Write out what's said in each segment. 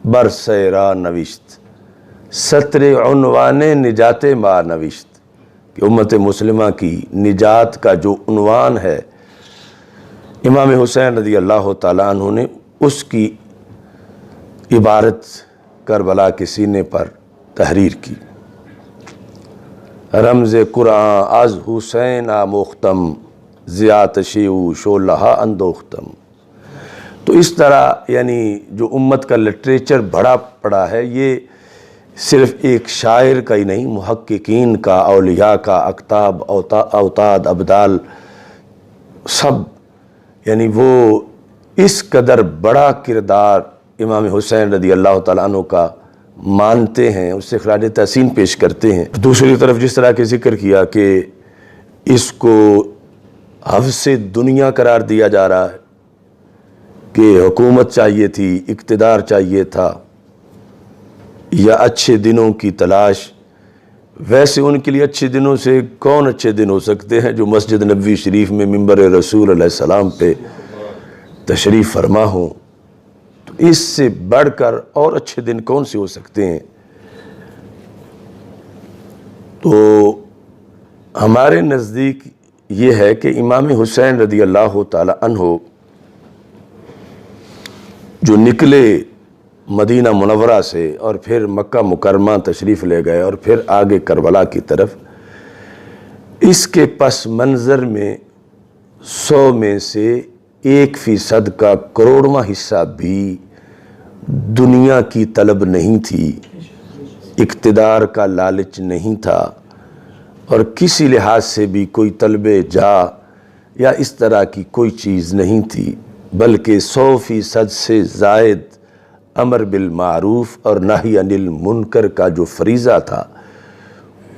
برسیرا نوشت سطر عنوان نجات ما نوشت کہ امت مسلمہ کی نجات کا جو عنوان ہے امام حسین رضی اللہ تعالیٰ عنہ نے اس کی عبارت کربلا کے سینے پر تحریر کی۔ رمز قرآن از حسین آموختم زیات شیو شولہا اندوختم۔ تو اس طرح یعنی جو امت کا لٹریچر بڑا پڑا ہے، یہ صرف ایک شاعر کا ہی نہیں، محققین کا، اولیاء کا، اقطاب، اوتاد، ابدال، سب یعنی وہ اس قدر بڑا کردار امام حسین رضی اللہ تعالیٰ عنہ کا مانتے ہیں، اس سے خراج تحسین پیش کرتے ہیں۔ دوسری طرف جس طرح کے ذکر کیا کہ اس کو حفظ دنیا قرار دیا جا رہا ہے کہ حکومت چاہیے تھی، اقتدار چاہیے تھا یا اچھے دنوں کی تلاش، ویسے ان کے لیے اچھے دنوں سے کون اچھے دن ہو سکتے ہیں جو مسجد نبوی شریف میں منبر رسول علیہ السلام پہ تشریف فرما ہوں، تو اس سے بڑھ کر اور اچھے دن کون سے ہو سکتے ہیں۔ تو ہمارے نزدیک یہ ہے کہ امام حسین رضی اللہ تعالی عنہ جو نکلے مدینہ منورہ سے اور پھر مکہ مکرمہ تشریف لے گئے اور پھر آگے کربلا کی طرف، اس کے پس منظر میں 100 میں سے 1% کا کروڑواں حصہ بھی دنیا کی طلب نہیں تھی، اقتدار کا لالچ نہیں تھا، اور کسی لحاظ سے بھی کوئی طلب جا یا اس طرح کی کوئی چیز نہیں تھی، بلکہ 100% سے زائد امر بالمعروف اور نہی عن المنکر کا جو فریضہ تھا،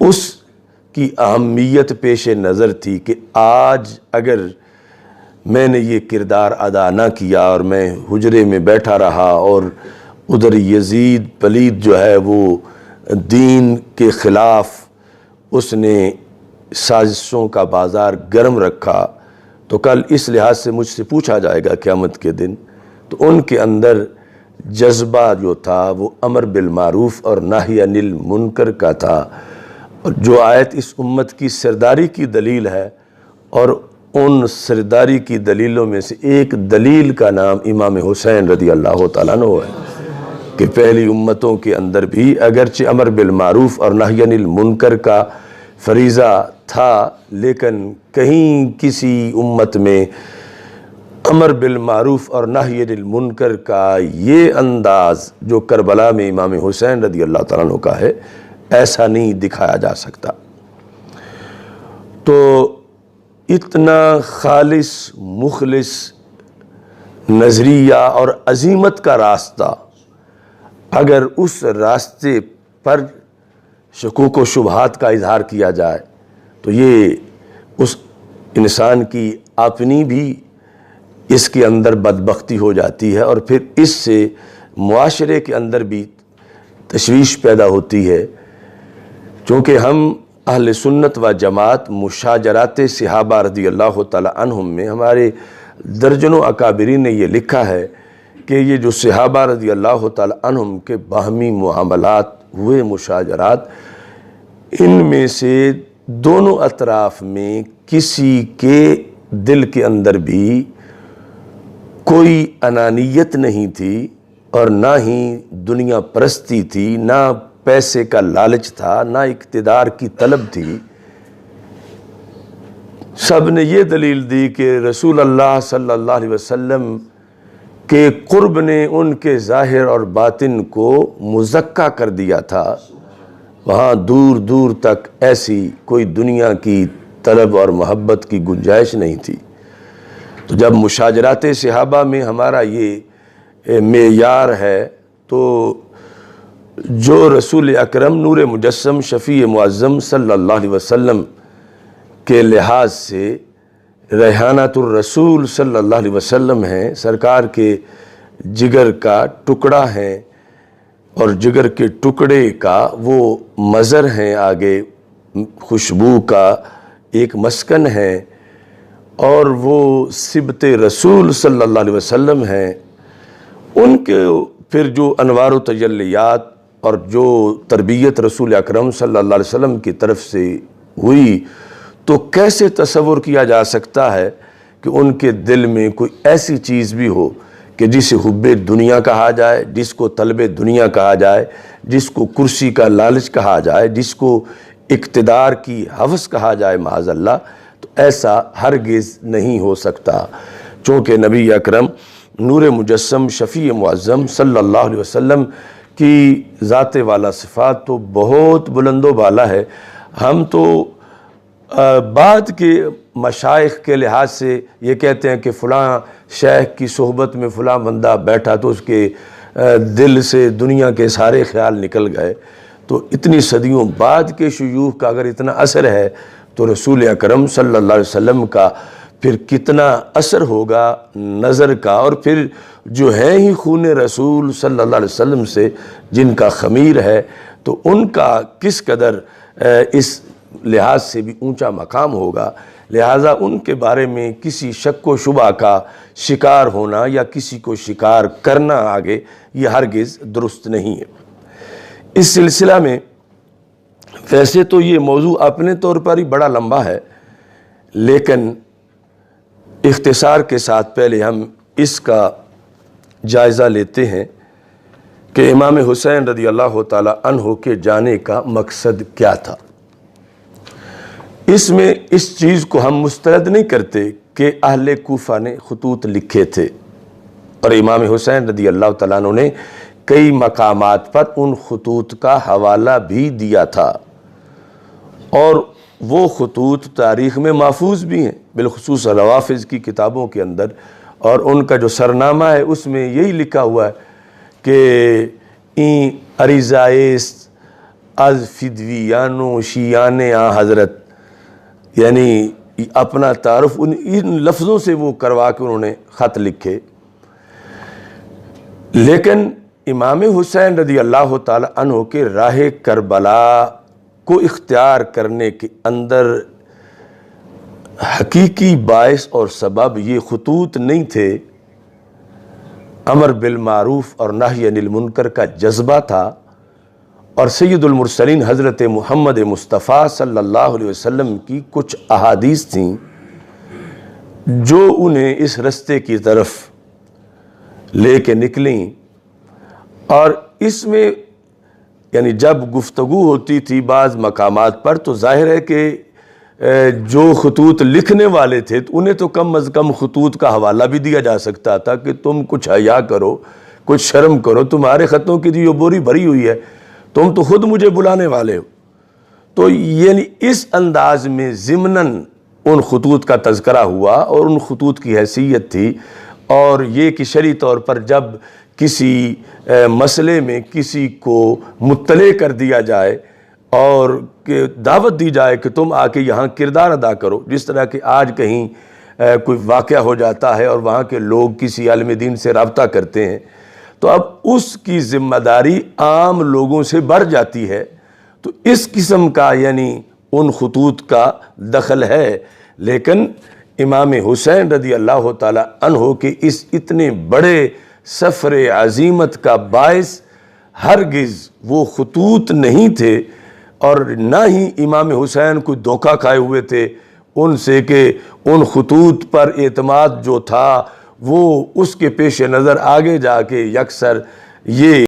اس کی اہمیت پیش نظر تھی کہ آج اگر میں نے یہ کردار ادا نہ کیا اور میں حجرے میں بیٹھا رہا اور ادھر یزید پلید جو ہے وہ دین کے خلاف اس نے سازشوں کا بازار گرم رکھا، تو کل اس لحاظ سے مجھ سے پوچھا جائے گا قیامت کے دن۔ تو ان کے اندر جذبہ جو تھا وہ امر بالمعروف اور نہی عن المنکر کا تھا، اور جو آیت اس امت کی سرداری کی دلیل ہے، اور ان سرداری کی دلیلوں میں سے ایک دلیل کا نام امام حسین رضی اللہ تعالیٰ عنہ ہے کہ پہلی امتوں کے اندر بھی اگرچہ امر بالمعروف اور نہی عن المنکر کا فریضہ تھا، لیکن کہیں کسی امت میں امر بالمعروف اور نہی عن المنکر کا یہ انداز جو کربلا میں امام حسین رضی اللہ تعالیٰ عنہ کا ہے، ایسا نہیں دکھایا جا سکتا۔ تو اتنا خالص مخلص نظریہ اور عظیمت کا راستہ، اگر اس راستے پر شکوک و شبہات کا اظہار کیا جائے تو یہ اس انسان کی اپنی بھی اس کے اندر بدبختی ہو جاتی ہے، اور پھر اس سے معاشرے کے اندر بھی تشویش پیدا ہوتی ہے، چونکہ ہم اہل سنت و جماعت مشاجرات صحابہ رضی اللہ تعالی عنہم میں ہمارے درجنوں اکابرین نے یہ لکھا ہے کہ یہ جو صحابہ رضی اللہ تعالی عنہم کے باہمی معاملات ہوئے، مشاجرات، ان میں سے دونوں اطراف میں کسی کے دل کے اندر بھی کوئی انانیت نہیں تھی، اور نہ ہی دنیا پرستی تھی، نہ پیسے کا لالچ تھا، نہ اقتدار کی طلب تھی۔ سب نے یہ دلیل دی کہ رسول اللہ صلی اللہ علیہ وسلم کے قرب نے ان کے ظاہر اور باطن کو مزکا کر دیا تھا، وہاں دور دور تک ایسی کوئی دنیا کی طلب اور محبت کی گنجائش نہیں تھی۔ تو جب مشاجرات صحابہ میں ہمارا یہ معیار ہے، تو جو رسول اکرم نور مجسم شفیع معظم صلی اللہ علیہ وسلم کے لحاظ سے ریحانۃ الرسول صلی اللہ علیہ وسلم ہیں، سرکار کے جگر کا ٹکڑا ہیں، اور جگر کے ٹکڑے کا وہ مظہر ہیں، آگے خوشبو کا ایک مسکن ہے، اور وہ صبت رسول صلی اللہ علیہ وسلم ہیں، ان کے پھر جو انوار و تجلیات اور جو تربیت رسول اکرم صلی اللہ علیہ وسلم کی طرف سے ہوئی، تو کیسے تصور کیا جا سکتا ہے کہ ان کے دل میں کوئی ایسی چیز بھی ہو کہ جسے حب دنیا کہا جائے، جس کو طلب دنیا کہا جائے، جس کو کرسی کا لالچ کہا جائے، جس کو اقتدار کی ہوس کہا جائے معاذ اللہ، تو ایسا ہرگز نہیں ہو سکتا، چونکہ نبی اکرم نور مجسم شفیع معظم صلی اللہ علیہ وسلم کی ذات والا صفات تو بہت بلند و بالا ہے۔ ہم تو بعد کے مشائخ کے لحاظ سے یہ کہتے ہیں کہ فلاں شیخ کی صحبت میں فلاں بندہ بیٹھا تو اس کے دل سے دنیا کے سارے خیال نکل گئے، تو اتنی صدیوں بعد کے شیوخ کا اگر اتنا اثر ہے تو رسول اکرم صلی اللہ علیہ وسلم کا پھر کتنا اثر ہوگا نظر کا، اور پھر جو ہیں ہی خون رسول صلی اللہ علیہ وسلم سے جن کا خمیر ہے، تو ان کا کس قدر اس لحاظ سے بھی اونچا مقام ہوگا۔ لہٰذا ان کے بارے میں کسی شک و شبہ کا شکار ہونا یا کسی کو شکار کرنا آگے یہ ہرگز درست نہیں ہے۔ اس سلسلہ میں ویسے تو یہ موضوع اپنے طور پر ہی بڑا لمبا ہے، لیکن اختصار کے ساتھ پہلے ہم اس کا جائزہ لیتے ہیں کہ امام حسین رضی اللہ تعالی عنہ کے جانے کا مقصد کیا تھا۔ اس میں اس چیز کو ہم مسترد نہیں کرتے کہ اہل کوفہ نے خطوط لکھے تھے، اور امام حسین رضی اللہ تعالیٰ عنہ نے کئی مقامات پر ان خطوط کا حوالہ بھی دیا تھا، اور وہ خطوط تاریخ میں محفوظ بھی ہیں، بالخصوص روافظ کی کتابوں کے اندر، اور ان کا جو سرنامہ ہے اس میں یہی لکھا ہوا ہے کہ این عریضائیس از فدویانو شیان آ حضرت، یعنی اپنا تعارف ان لفظوں سے وہ کروا کے انہوں نے خط لکھے۔ لیکن امام حسین رضی اللہ تعالی عنہ کے راہ کربلا کو اختیار کرنے کے اندر حقیقی باعث اور سبب یہ خطوط نہیں تھے، امر بالمعروف اور نہی عن المنکر کا جذبہ تھا، اور سید المرسلین حضرت محمد مصطفیٰ صلی اللہ علیہ وسلم کی کچھ احادیث تھیں جو انہیں اس رستے کی طرف لے کے نکلیں، اور اس میں یعنی جب گفتگو ہوتی تھی بعض مقامات پر تو ظاہر ہے کہ جو خطوط لکھنے والے تھے انہیں تو کم از کم خطوط کا حوالہ بھی دیا جا سکتا تھا کہ تم کچھ حیا کرو، کچھ شرم کرو، تمہارے خطوں کی جو بوری بھری ہوئی ہے، تم تو خود مجھے بلانے والے ہو۔ تو یعنی اس انداز میں ضمناً ان خطوط کا تذکرہ ہوا، اور ان خطوط کی حیثیت تھی، اور یہ کہ شرعی طور پر جب کسی مسئلے میں کسی کو مطلع کر دیا جائے اور کہ دعوت دی جائے کہ تم آ کے یہاں کردار ادا کرو، جس طرح کہ آج کہیں کوئی واقعہ ہو جاتا ہے اور وہاں کے لوگ کسی عالم دین سے رابطہ کرتے ہیں، تو اب اس کی ذمہ داری عام لوگوں سے بڑھ جاتی ہے، تو اس قسم کا یعنی ان خطوط کا دخل ہے۔ لیکن امام حسین رضی اللہ تعالی عنہ کے اس اتنے بڑے سفر عظیمت کا باعث ہرگز وہ خطوط نہیں تھے، اور نہ ہی امام حسین کوئی دھوکہ کھائے ہوئے تھے ان سے کہ ان خطوط پر اعتماد جو تھا وہ اس کے پیش نظر آگے جا کے یکسر یہ